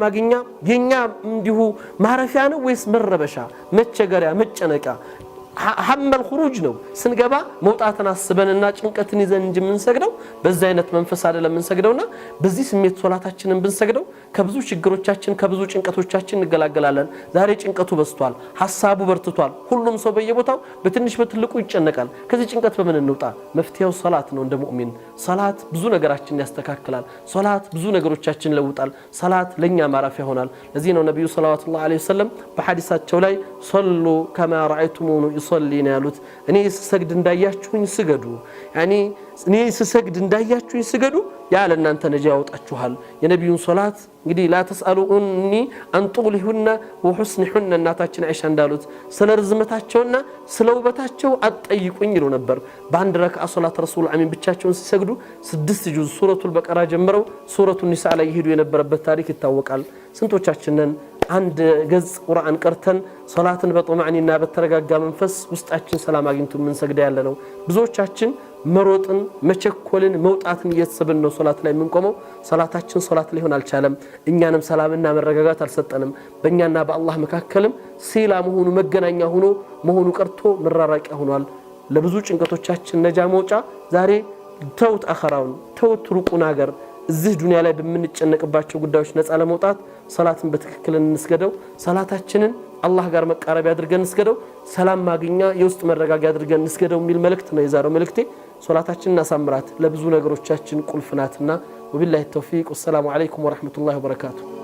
ማግኛ የኛ እንዲሁ ማረፊያ ነው ወይስ መረበሻ መቸገሪያ መጨነቂያ ሐመል خروج ነው ስንገባ መውጣትን አስበንና ጭንቀትን ይዘን እንጂ ምን ሰግደው በዛ አይነት መንፈስ አይደለም ምን ሰግደውና በዚህ ስሜት ሶላታችንን ብንሰግደው ከብዙ ችግሮቻችን ከብዙ ጭንቀቶቻችን እንገላገላለን ዛሬ ጭንቀቱ በስቷል ሐሳቡ በርትቷል ሁሉም ሰው በየቦታው በትንሽ በትልቁ ይጨነቃል ከዚህ ጭንቀት በምን እንውጣ መፍትሄው ሶላት ነው እንደ ሙእሚን ሶላት ብዙ ነገራችንን ያስተካክላል ሶላት ብዙ ነገሮቻችንን ለውጣል ሶላት ለኛ ማረፊያ ይሆናል ለዚህ ነው ነብዩ ሰለላሁ ዐለይሂ ወሰለም በሐዲሳቸው ላይ ሶሉ ከማ ረአይቱሙኒ ይصلي ያሉት እኔ ስሰግድ እንዳያችሁኝ ስገዱ ያኒ እኔ ስሰግድ እንዳያችሁኝ ስገዱ ያለ እናንተ ነጃ ያወጣችኋል የነብዩን ሶላት እንግዲህ لا تسالوني عن طولهن وحسنهن እናታችን አይሻ እንዳሉት ስለርዝመታቸውና ስለውበታቸው አጠይቁኝ ይሉ ነበር በአንድ ረክዓ ሶላት ረሱል አሚን ብቻቸውን ሲሰግዱ 6 ጁዝ ሱረቱል በቀራ ጀምረው ሱረቱል ኒሳ ላይ ይሄዱ የነበረበት ታሪክ ይታወቃል ስንቶቻችንን አንድ ገጽ ቁርአን ቀርተን ሶላትን በጦማዕኒና በተረጋጋ መንፈስ ውስጣችን ሰላም አግኝቶ ምን ሰግዳ ያለ ነው ብዙዎቻችን መሮጥን መቸኮልን መውጣትን እየተሰበን ነው ሶላት ላይ ምን ቆመው ሶላታችን ሶላት ሊሆን አልቻለም እኛንም ሰላምና መረጋጋት አልሰጠንም በእኛና በአላህ መካከልም ሲላ መሆኑ መገናኛ ሆኖ መሆኑ ቀርቶ መራራቂያ ሆኗል ለብዙ ጭንቀቶቻችን ነጃ መውጫ ዛሬ ተውት አኸራውን ተውት ሩቁን ሀገር እዚህ ዱንያ ላይ በመንጨነቅባቸው ጉዳዮች ነፃ ለመውጣት ሶላትን በትክክል እንስገደው ሶላታችንን አላህ ጋር መቃረብ ያድርገን እንስገደው ሰላም ማግኛ የውስጥ መረጋጋት ያድርገን እንስገደው ሚል መልእክት ነው የዛሬው መልእክቴ ሶላታችንን እናሳምራት ለብዙ ነገሮቻችን ቁልፍ ናትና ወቢላሂ ተውፊቅ ወሰላሙ አለይኩም ወራህመቱላሂ ወበረካቱ